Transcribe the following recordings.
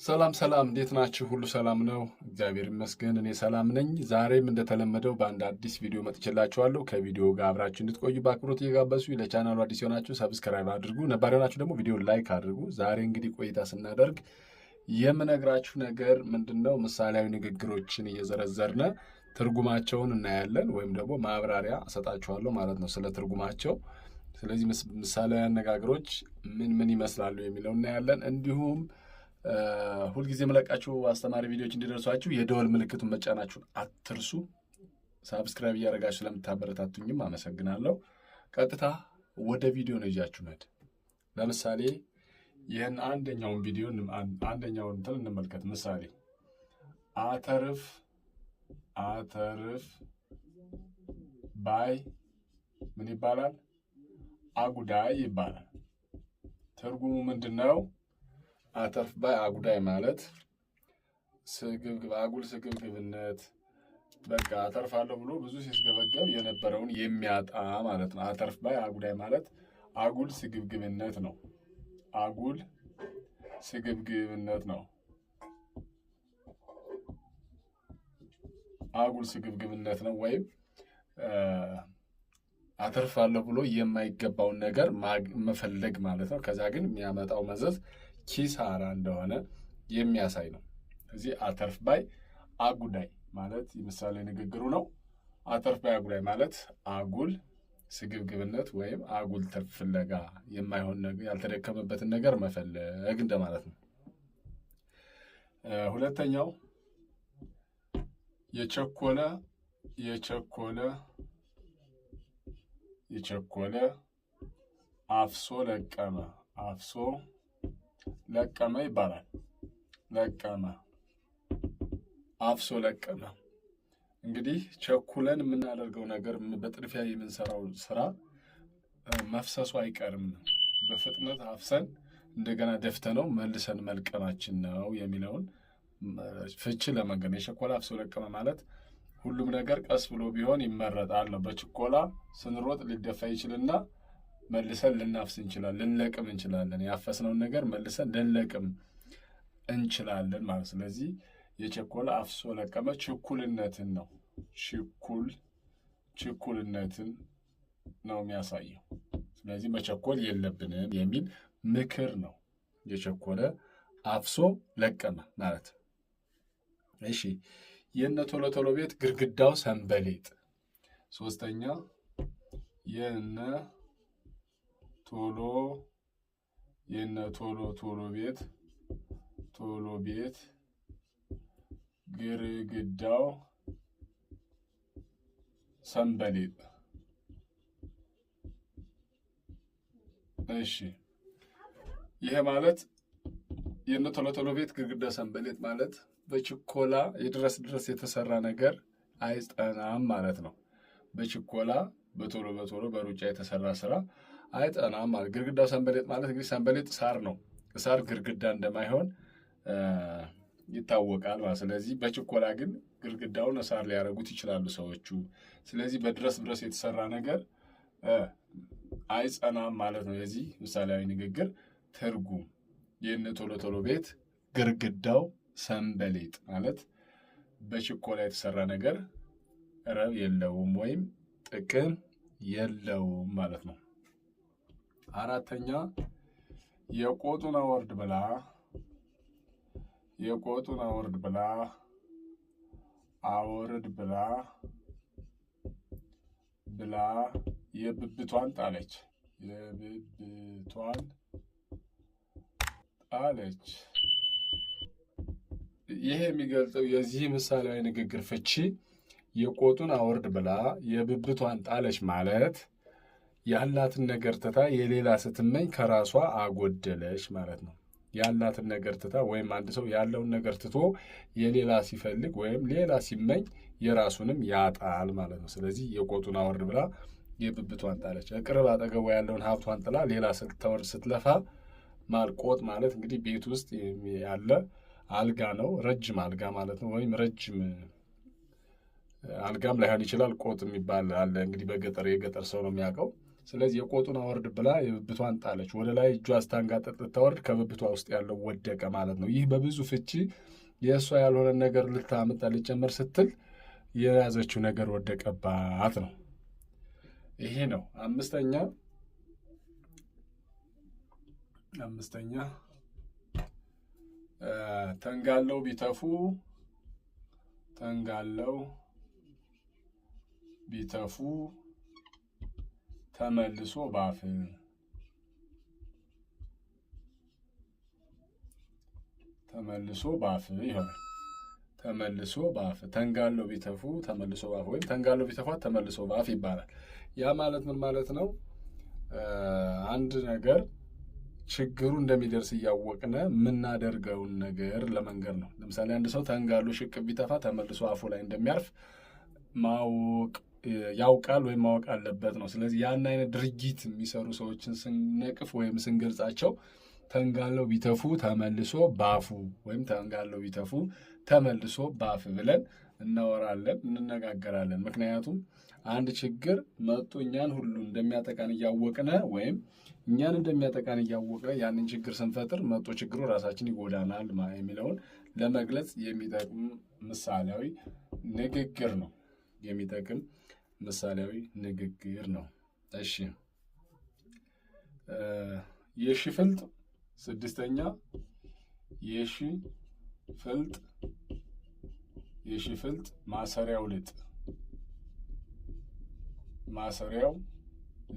ሰላም ሰላም፣ እንዴት ናችሁ? ሁሉ ሰላም ነው? እግዚአብሔር ይመስገን እኔ ሰላም ነኝ። ዛሬም እንደተለመደው በአንድ አዲስ ቪዲዮ መጥቼላችኋለሁ። ከቪዲዮ ጋር አብራችሁ እንድትቆዩ በአክብሮት እየጋበዝኩ ለቻናሉ አዲስ የሆናችሁ ሰብስክራይብ አድርጉ፣ ነባር የሆናችሁ ደግሞ ቪዲዮ ላይክ አድርጉ። ዛሬ እንግዲህ ቆይታ ስናደርግ የምነግራችሁ ነገር ምንድነው? ምሳሌያዊ ንግግሮችን እየዘረዘርነ ትርጉማቸውን እናያለን፣ ወይም ደግሞ ማብራሪያ እሰጣችኋለሁ ማለት ነው ስለ ትርጉማቸው። ስለዚህ ምሳሌያዊ አነጋገሮች ምን ምን ይመስላሉ የሚለው እናያለን። እንዲሁም ሁልጊዜ የምለቃችሁ አስተማሪ ቪዲዮዎች እንዲደርሷችሁ የደወል ምልክቱን መጫናችሁን አትርሱ። ሳብስክራይብ እያደረጋችሁ ስለምታበረታቱኝም አመሰግናለሁ። ቀጥታ ወደ ቪዲዮ ነው ይዣችሁ ነድ። ለምሳሌ ይህን አንደኛውን ቪዲዮ አንደኛውን እንትን እንመልከት። ምሳሌ አተርፍ ባይ ምን ይባላል? አጉዳይ ይባላል። ትርጉሙ ምንድነው? አተርፍ ባይ አጉዳይ ማለት አጉል ስግብግብነት፣ በቃ አተርፋለሁ ብሎ ብዙ ሲስገበገብ የነበረውን የሚያጣ ማለት ነው። አተርፍ ባይ አጉዳይ ማለት አጉል ስግብግብነት ነው። አጉል ስግብግብነት ነው። አጉል ስግብግብነት ነው። ወይም አተርፋለሁ ብሎ የማይገባውን ነገር መፈለግ ማለት ነው። ከዛ ግን የሚያመጣው መዘዝ ኪሳራ እንደሆነ የሚያሳይ ነው። እዚህ አተርፍ ባይ አጉዳይ ማለት የምሳሌ ንግግሩ ነው። አተርፍ ባይ አጉዳይ ማለት አጉል ስግብግብነት ወይም አጉል ትርፍ ፍለጋ፣ የማይሆን ነገር ያልተደከመበትን ነገር መፈለግ እንደማለት ነው። ሁለተኛው የቸኮለ አፍሶ ለቀመ ይባላል። አፍሶ ለቀመ። እንግዲህ ቸኩለን የምናደርገው ነገር፣ በጥድፊያ የምንሰራው ስራ መፍሰሱ አይቀርም። በፍጥነት አፍሰን እንደገና ደፍተነው መልሰን መልቀማችን ነው የሚለውን ፍቺ ለመንገድ ነው። የቸኮለ አፍሶ ለቀመ ማለት ሁሉም ነገር ቀስ ብሎ ቢሆን ይመረጣል ነው። በችኮላ ስንሮጥ ሊደፋ ይችልና መልሰን ልናፍስ እንችላለን፣ ልንለቅም እንችላለን። ያፈስነውን ነገር መልሰን ልንለቅም እንችላለን ማለት። ስለዚህ የቸኮለ አፍሶ ለቀመ ችኩልነትን ነው። ችኩልነትን ነው የሚያሳየው። ስለዚህ መቸኮል የለብንም የሚል ምክር ነው የቸኮለ አፍሶ ለቀመ ማለት። እሺ፣ የነ ቶሎ ቶሎ ቤት ግድግዳው ሰንበሌጥ። ሶስተኛ የነ ቶሎ ቤት ግድግዳው ሰንበሌጥ። እሺ፣ ይሄ ማለት የነ ቶሎ ቤት ግድግዳ ሰንበሌጥ ማለት በችኮላ የድረስ የተሰራ ነገር አይጠናም ማለት ነው። በችኮላ በቶሎ በሩጫ የተሰራ ስራ አይጠናም ማለት። ግድግዳው ሰንበሌጥ ማለት እንግዲህ ሰንበሌጥ ሳር ነው። ሳር ግድግዳ እንደማይሆን ይታወቃል ማለት። ስለዚህ በችኮላ ግን ግድግዳውን ሳር ሊያደርጉት ይችላሉ ሰዎቹ። ስለዚህ በድረስ የተሰራ ነገር አይጸናም ማለት ነው። የዚህ ምሳሌያዊ ንግግር ትርጉም የነ ቶሎ ቤት ግድግዳው ሰንበሌጥ ማለት በችኮላ የተሰራ ነገር ረብ የለውም ወይም ጥቅም የለውም ማለት ነው። አራተኛ የቆጡን አወርድ ብላ የብብቷን ጣለች። ይሄ የሚገልጸው የዚህ ምሳሌያዊ ንግግር ፍቺ የቆጡን አወርድ ብላ የብብቷን ጣለች ማለት ያላትን ነገር ትታ የሌላ ስትመኝ ከራሷ አጎደለች ማለት ነው። ያላትን ነገር ትታ ወይም አንድ ሰው ያለውን ነገር ትቶ የሌላ ሲፈልግ ወይም ሌላ ሲመኝ የራሱንም ያጣል ማለት ነው። ስለዚህ የቆጡን አወርድ ብላ የብብቷን ጣለች። ቅርብ አጠገቧ ያለውን ሀብቷን ጥላ ሌላ ስትወርድ ስትለፋ ማልቆጥ ማለት እንግዲህ ቤት ውስጥ ያለ አልጋ ነው። ረጅም አልጋ ማለት ነው። ወይም ረጅም አልጋም ላይሆን ይችላል። ቆጥ የሚባል አለ እንግዲህ የገጠር ሰው ነው የሚያውቀው። ስለዚህ የቆጡን አወርድ ብላ የብብቷን ጣለች። ወደ ላይ እጇ አስታንጋጠጥ ልታወርድ ከብብቷ ውስጥ ያለው ወደቀ ማለት ነው። ይህ በብዙ ፍቺ የእሷ ያልሆነ ነገር ልታመጣ ልጨመር ስትል የያዘችው ነገር ወደቀባት ነው። ይሄ ነው አምስተኛ ተንጋለው ቢተፉ ተመልሶ ባፍ ይሆናል። ተመልሶ ባፍ ተንጋለው ቢተፉ ተመልሶ ባፍ ወይም ተንጋለው ቢተፏት ተመልሶ ባፍ ይባላል። ያ ማለት ምን ማለት ነው? አንድ ነገር ችግሩ እንደሚደርስ እያወቅነ የምናደርገውን ነገር ለመንገር ነው። ለምሳሌ አንድ ሰው ተንጋሎ ሽቅብ ቢተፋ ተመልሶ አፉ ላይ እንደሚያርፍ ማወቅ ያውቃል ወይም ማወቅ አለበት ነው። ስለዚህ ያን አይነት ድርጊት የሚሰሩ ሰዎችን ስንነቅፍ ወይም ስንገልጻቸው ተንጋለው ቢተፉ ተመልሶ ባፉ ወይም ተንጋለው ቢተፉ ተመልሶ ባፍ ብለን እናወራለን፣ እንነጋገራለን። ምክንያቱም አንድ ችግር መጥቶ እኛን ሁሉ እንደሚያጠቃን እያወቅነ ወይም እኛን እንደሚያጠቃን እያወቅነ ያንን ችግር ስንፈጥር መጥቶ ችግሩ ራሳችን ይጎዳናል የሚለውን ለመግለጽ የሚጠቅም ምሳሌያዊ ንግግር ነው። እሺ የሺ ፍልጥ ስድስተኛ የሺ ፍልጥ ማሰሪያው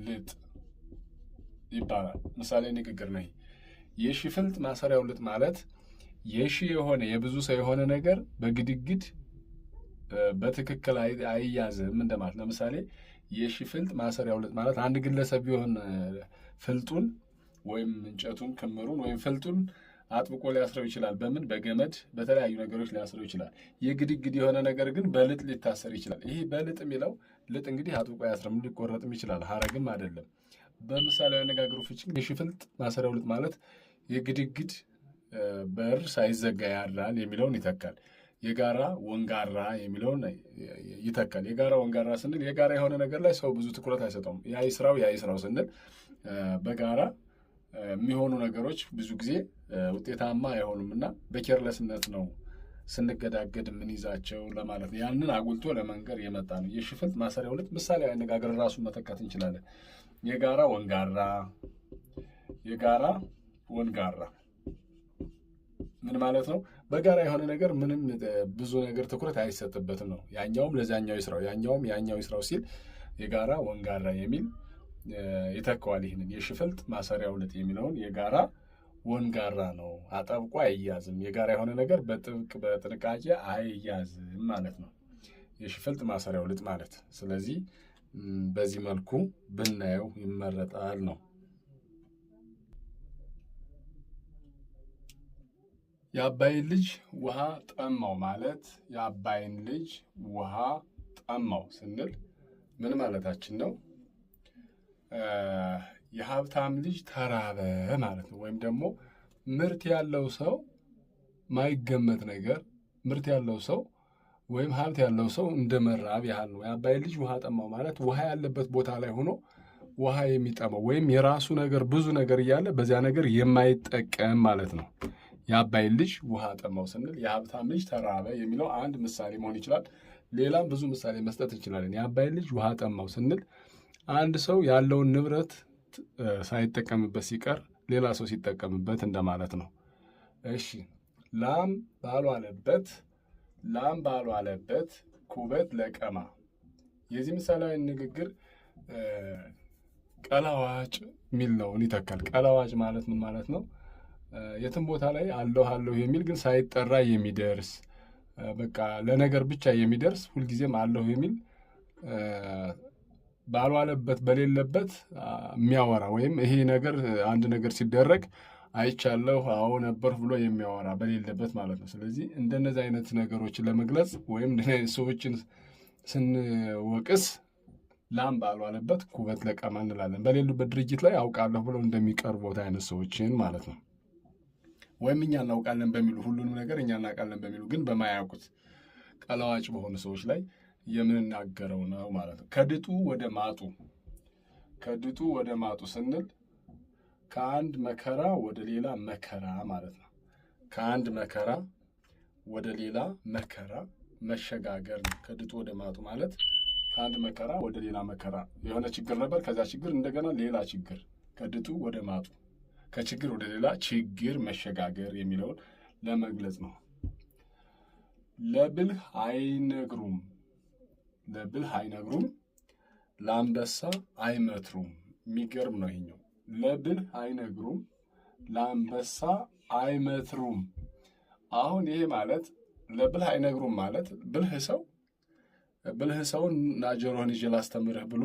ልጥ ይባላል። ምሳሌ ንግግር ነው። የሺ ፍልጥ ማሰሪያው ልጥ ማለት የሺ የሆነ የብዙ ሰው የሆነ ነገር በግድግድ በትክክል አይያዝም እንደማለት። ለምሳሌ የሺ ፍልጥ ማሰሪያው ልጥ ማለት አንድ ግለሰብ ቢሆን ፍልጡን ወይም እንጨቱን ክምሩን ወይም ፍልጡን አጥብቆ ሊያስረው ይችላል። በምን? በገመድ በተለያዩ ነገሮች ሊያስረው ይችላል። የግድግድ የሆነ ነገር ግን በልጥ ሊታሰር ይችላል። ይህ በልጥ የሚለው ልጥ እንግዲህ አጥብቆ ያስርም ሊቆረጥም ይችላል፣ ሀረግም አይደለም። በምሳሌያዊ አነጋገሩ ፍቺ የሺ ፍልጥ ማሰሪያው ልጥ ማለት የግድግድ በር ሳይዘጋ ያድራል የሚለውን ይተካል። የጋራ ወንጋራ የሚለውን ይተካል። የጋራ ወንጋራ ስንል የጋራ የሆነ ነገር ላይ ሰው ብዙ ትኩረት አይሰጠውም። ያይ ስራው ስንል በጋራ የሚሆኑ ነገሮች ብዙ ጊዜ ውጤታማ አይሆኑም እና በኬርለስነት ነው ስንገዳገድ የምንይዛቸው ለማለት ነው። ያንን አጉልቶ ለመንገር የመጣ ነው። የሺ ፍልጥ ማሰሪያው ልጥ ምሳሌያዊ አነጋገር ራሱን መተካት እንችላለን። የጋራ ወንጋራ ምን ማለት ነው? በጋራ የሆነ ነገር ምንም ብዙ ነገር ትኩረት አይሰጥበትም ነው። ያኛውም ለዛኛው ይስራው፣ ያኛው ይስራው ሲል የጋራ ወንጋራ የሚል ይተካዋል። ይህንን የሺ ፍልጥ ማሰሪያው ልጥ የሚለውን የጋራ ወንጋራ ነው። አጠብቆ አይያዝም። የጋራ የሆነ ነገር በጥንቃቄ አይያዝም ማለት ነው የሺ ፍልጥ ማሰሪያው ልጥ ማለት። ስለዚህ በዚህ መልኩ ብናየው ይመረጣል ነው። የአባይን ልጅ ውሃ ጠማው ማለት የአባይን ልጅ ውሃ ጠማው ስንል ምን ማለታችን ነው? የሀብታም ልጅ ተራበ ማለት ነው። ወይም ደግሞ ምርት ያለው ሰው ማይገመት ነገር ምርት ያለው ሰው ወይም ሀብት ያለው ሰው እንደ መራብ ያህል ነው። የአባይን ልጅ ውሃ ጠማው ማለት ውሃ ያለበት ቦታ ላይ ሆኖ ውሃ የሚጠማው ወይም የራሱ ነገር ብዙ ነገር እያለ በዚያ ነገር የማይጠቀም ማለት ነው። የአባይን ልጅ ውሃ ጠማው ስንል የሀብታም ልጅ ተራበ የሚለው አንድ ምሳሌ መሆን ይችላል። ሌላም ብዙ ምሳሌ መስጠት እንችላለን። የአባይን ልጅ ውሃ ጠማው ስንል አንድ ሰው ያለውን ንብረት ሳይጠቀምበት ሲቀር ሌላ ሰው ሲጠቀምበት እንደማለት ነው። እሺ ላም ባልዋለበት ኩበት ለቀማ። የዚህ ምሳሌያዊ ንግግር ቀላዋጭ የሚል ነውን ይተካል። ቀላዋጭ ማለት ምን ማለት ነው? የትም ቦታ ላይ አለሁ የሚል ግን ሳይጠራ የሚደርስ በቃ ለነገር ብቻ የሚደርስ ሁልጊዜም አለሁ የሚል ባልዋለበት በሌለበት የሚያወራ ወይም ይሄ ነገር አንድ ነገር ሲደረግ አይቻለሁ አዎ ነበር ብሎ የሚያወራ በሌለበት ማለት ነው። ስለዚህ እንደነዚህ አይነት ነገሮችን ለመግለጽ ወይም እንደዚህ አይነት ሰዎችን ስንወቅስ ላም ባልዋለበት ኩበት ለቀማ እንላለን። በሌሉበት ድርጅት ላይ አውቃለሁ ብለው እንደሚቀርቡት አይነት ሰዎችን ማለት ነው። ወይም እኛ እናውቃለን በሚሉ ሁሉንም ነገር እኛ እናውቃለን በሚሉ ግን በማያውቁት ቀላዋጭ በሆኑ ሰዎች ላይ የምንናገረው ነው ማለት ነው። ከድጡ ወደ ማጡ ከድጡ ወደ ማጡ ስንል ከአንድ መከራ ወደ ሌላ መከራ ማለት ነው። ከአንድ መከራ ወደ ሌላ መከራ መሸጋገር ነው። ከድጡ ወደ ማጡ ማለት ከአንድ መከራ ወደ ሌላ መከራ፣ የሆነ ችግር ነበር፣ ከዛ ችግር እንደገና ሌላ ችግር፣ ከድጡ ወደ ማጡ፣ ከችግር ወደ ሌላ ችግር መሸጋገር የሚለውን ለመግለጽ ነው። ለብልህ አይነግሩም፣ ለብልህ አይነግሩም፣ ለአንበሳ አይመትሩም። የሚገርም ነው ይሄኛው። ለብልህ አይነግሩም፣ ለአንበሳ አይመትሩም። አሁን ይሄ ማለት ለብልህ አይነግሩም ማለት ብልህ ሰውን ና ጆሮህን ይዤ ላስተምርህ ብሎ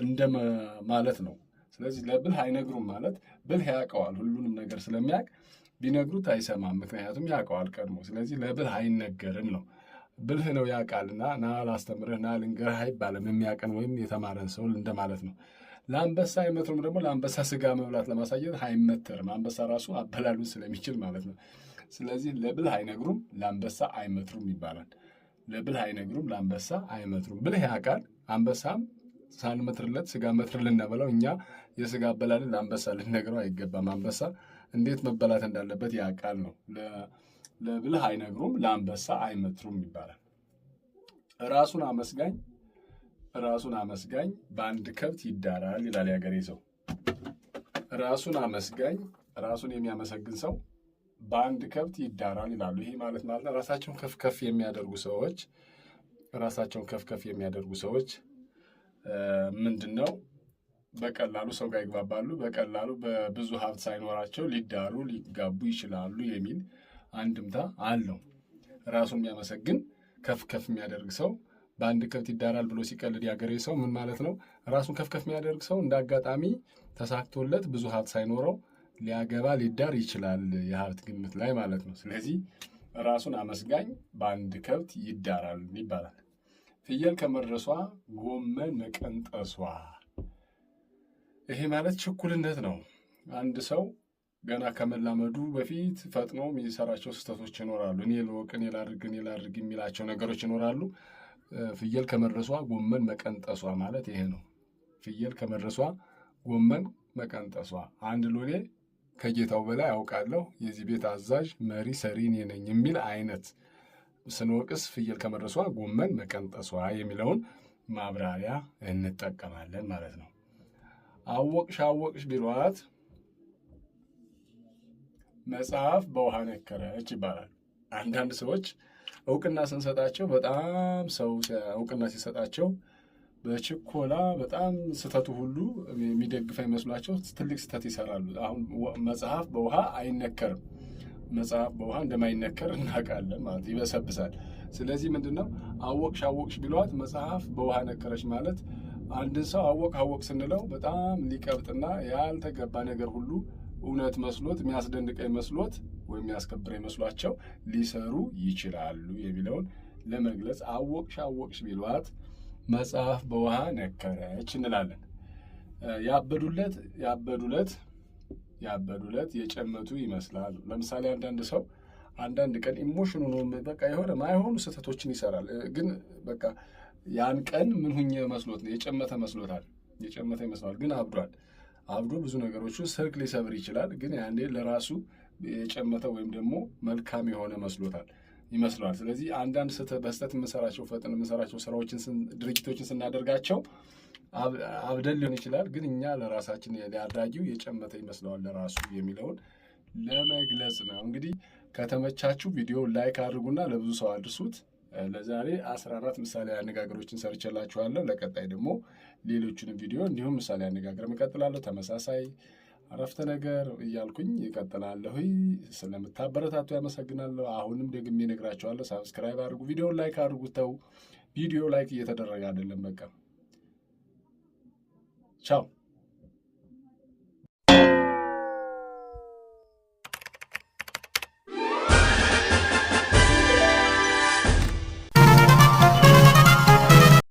እንደመ ማለት ነው። ስለዚህ ለብልህ አይነግሩም ማለት ብልህ ያውቀዋል፣ ሁሉንም ነገር ስለሚያውቅ ቢነግሩት አይሰማም፣ ምክንያቱም ያውቀዋል ቀድሞ። ስለዚህ ለብልህ አይነገርም ነው። ብልህ ነው ያውቃልና ና ላስተምርህ ና ልንገርህ አይባልም፣ የሚያውቀን ወይም የተማረን ሰው እንደማለት ነው። ለአንበሳ አይመትሩም ደግሞ ለአንበሳ ስጋ መብላት ለማሳየት አይመተርም፣ አንበሳ ራሱ አበላሉን ስለሚችል ማለት ነው። ስለዚህ ለብልህ አይነግሩም ለአንበሳ አይመትሩም ይባላል። ለብልህ አይነግሩም ለአንበሳ አይመትሩም። ብልህ ያውቃል፣ አንበሳም ሳንመትርለት ስጋ መትር ልናበላው እኛ የስጋ አበላልን ለአንበሳ ልንነግረው አይገባም። አንበሳ እንዴት መበላት እንዳለበት ያውቃል ነው። ለብልህ አይነግሩም ለአንበሳ አይመትሩም ይባላል። ራሱን አመስጋኝ በአንድ ከብት ይዳራል ይላል ያገሬ ሰው። ራሱን አመስጋኝ፣ ራሱን የሚያመሰግን ሰው በአንድ ከብት ይዳራል ይላሉ። ይሄ ማለት ራሳቸውን ከፍ የሚያደርጉ ሰዎች ምንድን ነው? በቀላሉ ሰው ጋር ይግባባሉ፣ በቀላሉ በብዙ ሀብት ሳይኖራቸው ሊዳሩ ሊጋቡ ይችላሉ የሚል አንድምታ አለው። ራሱን የሚያመሰግን ከፍ የሚያደርግ ሰው በአንድ ከብት ይዳራል ብሎ ሲቀልድ ያገሬ ሰው ምን ማለት ነው? ራሱን ከፍ የሚያደርግ ሰው እንደ አጋጣሚ ተሳክቶለት ብዙ ሀብት ሳይኖረው ሊያገባ ሊዳር ይችላል፣ የሀብት ግምት ላይ ማለት ነው። ስለዚህ ራሱን አመስጋኝ በአንድ ከብት ይዳራል ይባላል። ፍየል ከመድረሷ ጎመን መቀንጠሷ። ይሄ ማለት ችኩልነት ነው። አንድ ሰው ገና ከመላመዱ በፊት ፈጥኖ የሚሰራቸው ስህተቶች ይኖራሉ። እኔ ልወቅ፣ እኔ ላድርግ የሚላቸው ነገሮች ይኖራሉ። ፍየል ከመድረሷ ጎመን መቀንጠሷ ማለት ይሄ ነው። ፍየል ከመድረሷ ጎመን መቀንጠሷ። አንድ ሎሌ ከጌታው በላይ አውቃለሁ፣ የዚህ ቤት አዛዥ መሪ ሰሪ እኔ ነኝ የሚል አይነት ስንወቅስ ፍየል ከመድረሷ ጎመን መቀንጠሷ የሚለውን ማብራሪያ እንጠቀማለን ማለት ነው። አወቅሽ ቢሏት መጽሐፍ በውሃ ነከረች ይባላል። አንዳንድ ሰዎች እውቅና ስንሰጣቸው በጣም ሰው እውቅና ሲሰጣቸው በችኮላ በጣም ስህተቱ ሁሉ የሚደግፈ ይመስሏቸው ትልቅ ስህተት ይሰራሉ። አሁን መጽሐፍ በውሃ አይነከርም። መጽሐፍ በውሃ እንደማይነከር እናውቃለን ማለት ይበሰብሳል። ስለዚህ ምንድን ነው አወቅሽ ቢሏት መጽሐፍ በውሃ ነከረች ማለት አንድን ሰው አወቅ ስንለው በጣም ሊቀብጥና ያልተገባ ነገር ሁሉ እውነት መስሎት የሚያስደንቀኝ መስሎት ወይም የሚያስከብረኝ መስሏቸው ሊሰሩ ይችላሉ የሚለውን ለመግለጽ አወቅሽ ቢሏት መጽሐፍ በውሃ ነከረች እንላለን። ያበዱለት የጨመቱ ይመስላል። ለምሳሌ አንዳንድ ሰው አንዳንድ ቀን ኢሞሽኑ ነው በቃ የሆነ ማይሆኑ ስህተቶችን ይሰራል። ግን በቃ ያን ቀን ምን ሁኜ መስሎት ነው የጨመተ ይመስላል። ግን አብዶ ብዙ ነገሮቹ ስልክ ሊሰብር ይችላል። ግን ያንዴ ለራሱ የጨመተ ወይም ደግሞ መልካም የሆነ ይመስለዋል። ስለዚህ አንዳንድ በስተት የምንሰራቸው ስራዎችን ድርጊቶችን ስናደርጋቸው አብደን ሊሆን ይችላል። ግን እኛ ለራሳችን ሊያድራጊው የጨመተ ይመስለዋል ለራሱ የሚለውን ለመግለጽ ነው። እንግዲህ ከተመቻችሁ ቪዲዮ ላይክ አድርጉና ለብዙ ሰው አድርሱት። ለዛሬ 14 ምሳሌ አነጋገሮችን ሰርቼላችኋለሁ። ለቀጣይ ደግሞ ሌሎቹንም ቪዲዮ እንዲሁም ምሳሌ አነጋገር እቀጥላለሁ። ተመሳሳይ አረፍተ ነገር እያልኩኝ እቀጥላለሁ። ስለምታበረታቱ ያመሰግናለሁ። አሁንም ደግሜ እነግራችኋለሁ፣ ሳብስክራይብ አድርጉ፣ ቪዲዮ ላይክ አድርጉ። ተው ቪዲዮ ላይክ እየተደረገ አይደለም። በቃ ቻው።